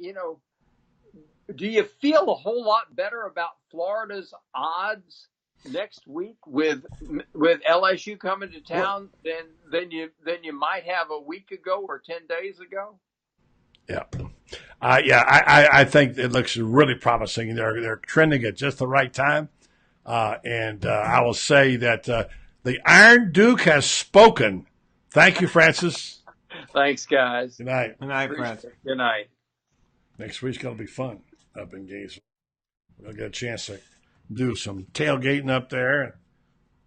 do you feel a whole lot better about Florida's odds next week with LSU coming to town than you might have a week ago or 10 days ago? Yeah. I think it looks really promising. They're trending at just the right time. And I will say that the Iron Duke has spoken. Thank you, Francis. Thanks, guys. Good night. Good night, Francis. Good night. Next week's going to be fun up in Gainesville. We'll get a chance to do some tailgating up there.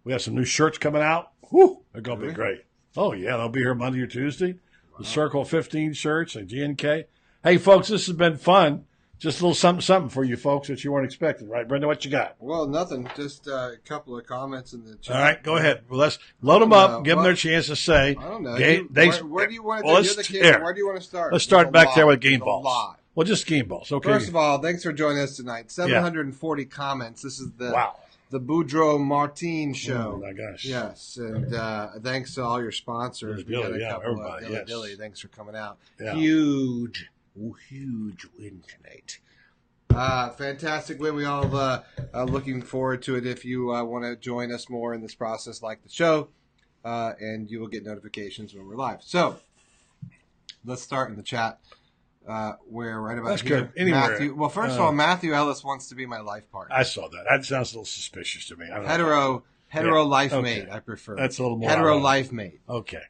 We have some new shirts coming out. Whew, they're going to be great. Oh, yeah, they'll be here Monday or Tuesday. The Circle 15 shirts and GNK. Hey, folks, this has been fun. Just a little something for you folks that you weren't expecting, right, Brenden? What you got? Well, nothing. Just a couple of comments in the chat. All right, go ahead. Well, let's load them up, give them their chance to say. I don't know. Where do you want to Where do you want to start? Let's start back there with game balls. Well, just game balls. Okay. First of all, thanks for joining us tonight. 740 comments. This is the Boudreaux Martin show. Oh, my gosh. Yes, and thanks to all your sponsors. Billy, everybody. Billy, thanks for coming out. Yeah. Huge win tonight. Fantastic win. We all are looking forward to it. If you want to join us more in this process, like the show, and you will get notifications when we're live. So let's start in the chat. Where right about That's here, good. Matthew. Well, first of all, Matthew Ellis wants to be my life partner. I saw that. That sounds a little suspicious to me. I don't Hetero life okay. mate. I prefer. That's a little more hetero ironic. life mate. Okay.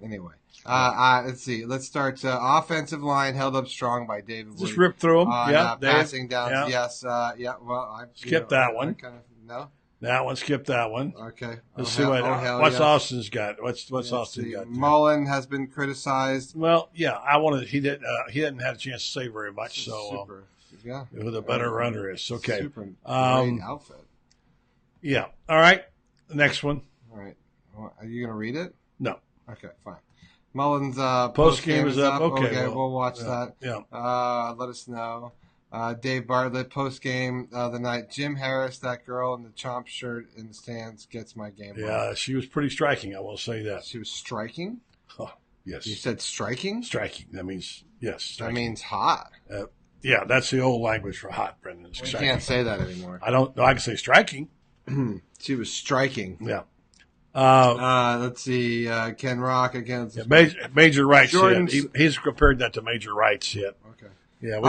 Anyway, let's see. Let's start. Offensive line held up strong by David. Just rip through them. Passing downs. Yeah. Yes. Well, I skip that one. No. That one. Skip that one. Okay. Let's see what's Austin's got. What's Austin got? Mullen has been criticized. Well, yeah. He didn't have a chance to say very much. So who the better runner is. Okay. Super great outfit. Yeah. All right. The next one. All right. Are you going to read it? No. Okay, fine. Mullen's post game is up. Okay, we'll watch that. Yeah. Let us know. Dave Bartlett, post game the night. Jim Harris, that girl in the chomp shirt in the stands, gets my game. Yeah, she was pretty striking. I will say that. She was striking? Oh, yes. You said striking? Striking. That means, yes. Striking. That means hot. Yeah, that's the old language for hot, Brenden. You can't say that anymore. I don't know. I can say striking. She was striking. Yeah. Let's see. Ken Rock against Major Wright's hit. He's compared that to Major Wright's hit. Okay. Yeah,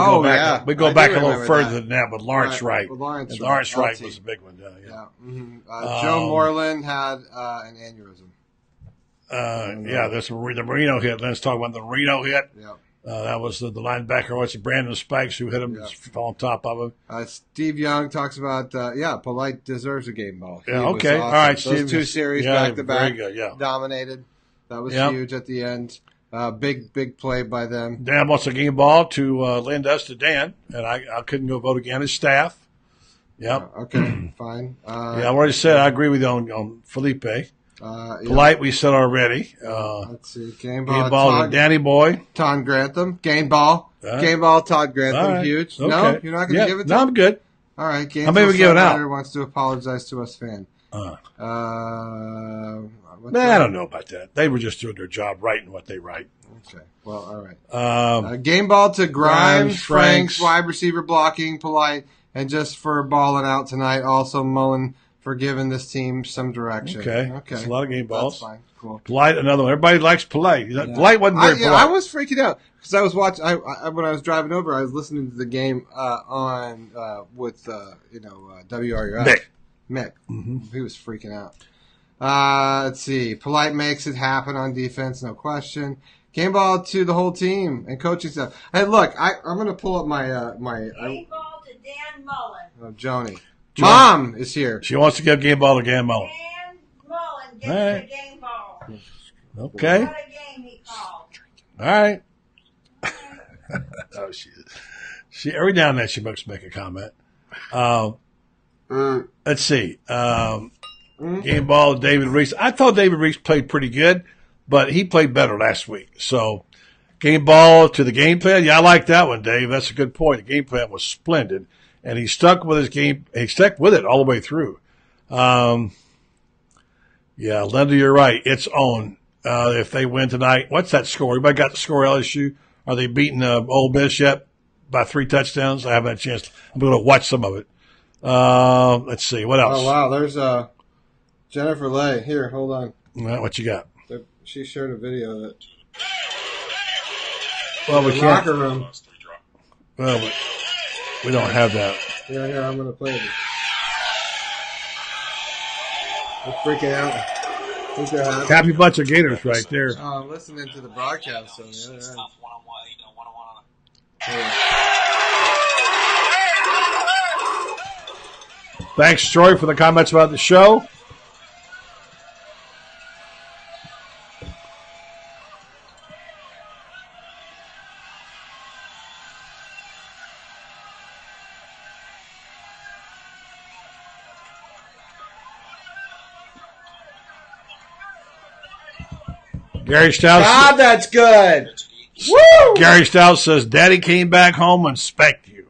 we go back a little further than that with Lawrence Wright. Lawrence Wright was a big one. Yeah. Mm-hmm. Joe Moreland had an aneurysm. That's the Marino hit. Let's talk about the Marino hit. Yeah. That was the linebacker, Brandon Spikes, who hit him on top of him. Steve Young talks about, Polite deserves a game ball. Yeah, okay. Awesome. All right, those Steve. Two series back-to-back dominated. That was Yep. huge at the end. Big play by them. Dan wants a game ball to lend us to Dan, and I couldn't go vote again. His staff. Yep. Okay, fine. I've already said I agree with you on Felipe. Polite, we said already. Let's see. Game ball Todd, Danny Boy. Todd Grantham. Game ball. Game ball, Todd Grantham. Right. Huge. Okay. No? You're not going to give it to him? No, I'm good. All right. How many we giving out? Wants to apologize to us fan. I don't know about that. They were just doing their job writing what they write. Okay. Well, all right. Game ball to Grimes, Franks, wide receiver blocking, Polite, and just for balling out tonight. Also, Mullen for giving this team some direction. Okay. That's a lot of game balls. That's fine. Cool. Polite, another one. Everybody likes Polite. Polite wasn't very polite. I was freaking out because I was watching. When I was driving over, I was listening to the game on with WRUF. Mick. Mm-hmm. He was freaking out. Let's see. Polite makes it happen on defense, no question. Game ball to the whole team and coaching staff. Hey, look, I'm going to pull up my game ball to Dan Mullen. Oh, Joni. Mom is here. She wants to give game ball to Dan Mullen. Dan Mullen gets the game ball. Okay. What a game he called. All right. She every now and then she must make a comment. Let's see. Game ball to David Reese. I thought David Reese played pretty good, but he played better last week. So, game ball to the game plan. Yeah, I like that one, Dave. That's a good point. The game plan was splendid, and he stuck with his game. He stuck with it all the way through. Linda, you're right. It's on. If they win tonight, what's that score? Everybody got the score, LSU? Are they beating Ole Miss yet by 3 touchdowns? I haven't had a chance. I'm going to watch some of it. Let's see. What else? Oh, wow. There's Jennifer Lay. Here, hold on. What you got? She shared a video of it. Well, we can't. Locker room. Well, we don't have that. Here, I'm going to play it. They're freaking out. Happy bunch of Gators right there. Oh, I'm listening to the broadcast on the other end. Thanks, Troy, for the comments about the show. Gary Stout. God, that's good. Woo! Gary Stout says, Daddy came back home and spanked you.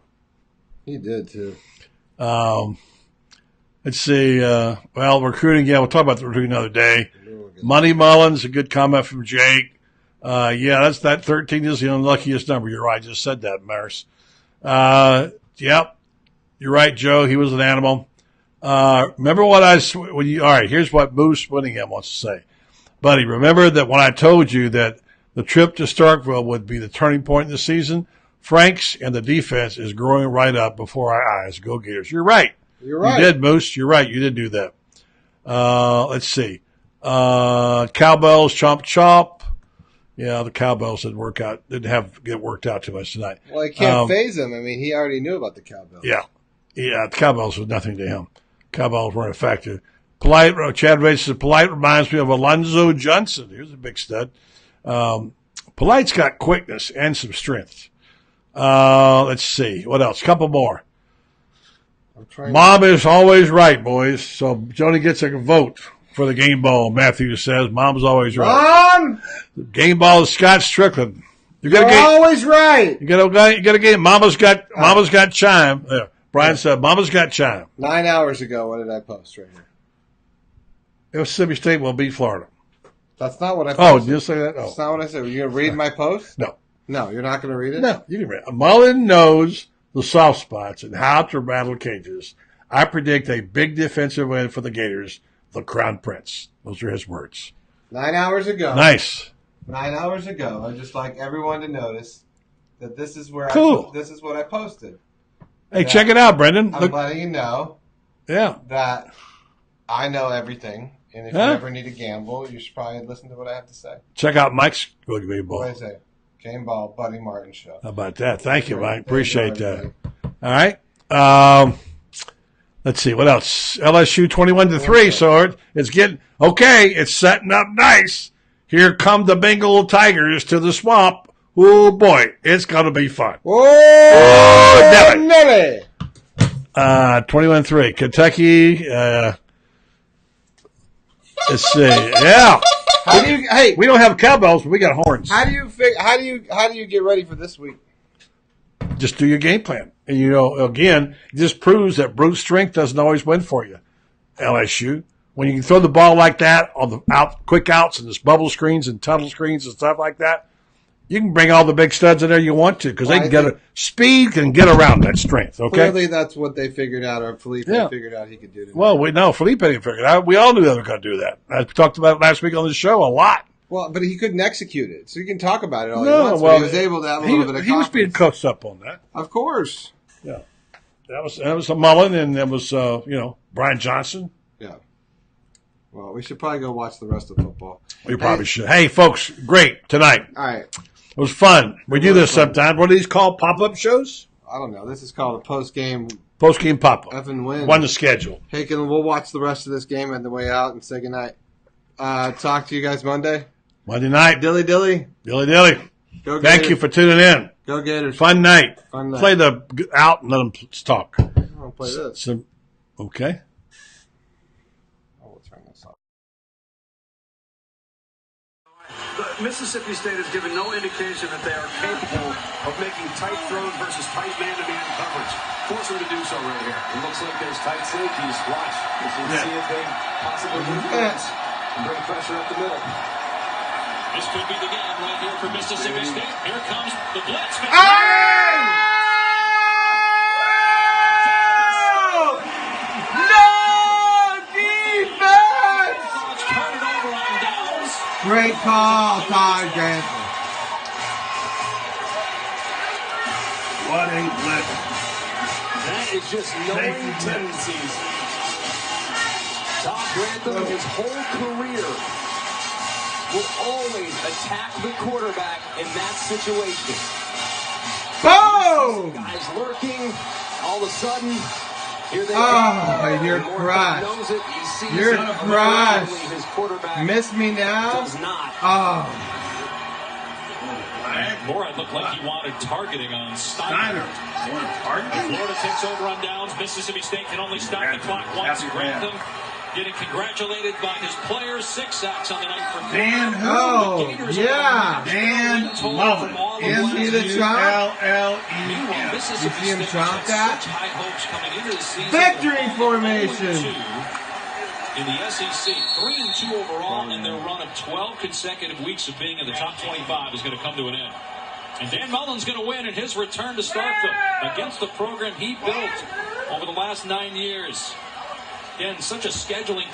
He did, too. Let's see. Well, recruiting. Yeah, we'll talk about the recruiting another day. Money Mullins, a good comment from Jake. Yeah, that 13 is the unluckiest number. You're right. I just said that, Maris. Yep. You're right, Joe. He was an animal. Remember what all right, here's what Moose Winningham wants to say. Buddy, remember that when I told you that the trip to Starkville would be the turning point in the season? Franks and the defense is growing right up before our eyes. Go Gators. You're right. You're right. You did, Moose. You're right. You did do that. Let's see. Cowbells, chomp, chomp. Yeah, the Cowbells didn't get worked out too much tonight. Well, he can't phase him. I mean, he already knew about the Cowbells. Yeah, the Cowbells was nothing to him. Cowbells weren't effective. Chad Ray says, Polite reminds me of Alonzo Johnson. Here's a big stud. Polite's got quickness and some strength. Let's see. What else? A couple more. Mom is always right, boys. So Joni gets a vote for the game ball. Matthew says, Mom's always right. Mom! The game ball is Scott Strickland. You're always right. You got a game. Mama's got chime. There. Brian said, Mama's got chime. 9 hours ago, what did I post right here? Mississippi State will beat Florida. That's not what I posted. posted. Did you say that? That's not what I said. Are you going to read my post? No. No, you're not going to read it? No, you can read it. Mullen knows the soft spots and how to rattle cages. I predict a big defensive win for the Gators, the Crown Prince. Those are his words. 9 hours ago. Nice. 9 hours ago. I'd just like everyone to notice that this is where this is what I posted. Hey, check it out, Brendan. I'm letting you know that I know everything. And if you ever need to gamble, you should probably listen to what I have to say. Check out Mike's Game Ball. What do I say? Game Ball, Buddy Martin Show. How about that? Thank you, Mike. Appreciate that. All right. Let's see. What else? LSU 21-3. So it's getting okay. It's setting up nice. Here come the Bengal Tigers to the swamp. Oh, boy. It's going to be fun. Oh, Nelly. 21-3. Kentucky. Let's see. Yeah. We don't have cowbells, but we got horns. How do you get ready for this week? Just do your game plan. And, again, it just proves that brute strength doesn't always win for you, LSU. When you can throw the ball like that on the quick outs and this bubble screens and tunnel screens and stuff like that, you can bring all the big studs in there you want to because they can speed can get around that strength. Okay, clearly that's what they figured out, or Felipe figured out he could do. Well, Felipe didn't figure it out. We all knew they were going to do that. I talked about it last week on the show a lot. Well, but he couldn't execute it, so you can talk about it all he wants. Well, he was able to have a little bit of confidence. He was being coached up on that. Of course. Yeah, that was a Mullen, and that was Brian Johnson. Yeah. Well, we should probably go watch the rest of football. We probably should. Hey, folks, great tonight. All right. It was fun. We do this sometimes. What are these called? Pop-up shows? I don't know. This is called a post-game pop-up. F and win. Won the schedule. Hey, we'll watch the rest of this game on the way out and say goodnight. Talk to you guys Monday. Monday night. Dilly. Dilly. Go Gators. Thank you for tuning in. Go Gators. Fun night. Play the out and let them talk. I'll play this. Okay. Mississippi State has given no indication that they are capable of making tight throws versus tight man-to-man coverage. Force them to do so right here. It looks like there's tight safeties. Watch. Let's see if they possibly influence and bring pressure up the middle. This could be the game right here for Mississippi State. Here comes the blitz. Great call, Todd Grantham. What a blitz. That is just knowing tendencies. Todd Grantham, his whole career, will always attack the quarterback in that situation. Boom! Guys lurking, all of a sudden, here they are. You're crushed. You're crushed. His quarterback miss me now? does not. Oh. Laura looked like he wanted targeting on Stiner. Florida takes over on downs. Mississippi State can only stop the clock once. Grantham getting congratulated by his players. 6 sacks on the night for Dan who? Oh, yeah. Dan Mullen. See the chomp? Meanwhile, You Mississippi see him State chomp had that? such high hopes coming into the season. Victory formation. In the SEC, 3-2 overall, and their run of 12 consecutive weeks of being in the top 25 is going to come to an end. And Dan Mullen's going to win in his return to Starkville against the program he built over the last 9 years. Again, such a scheduling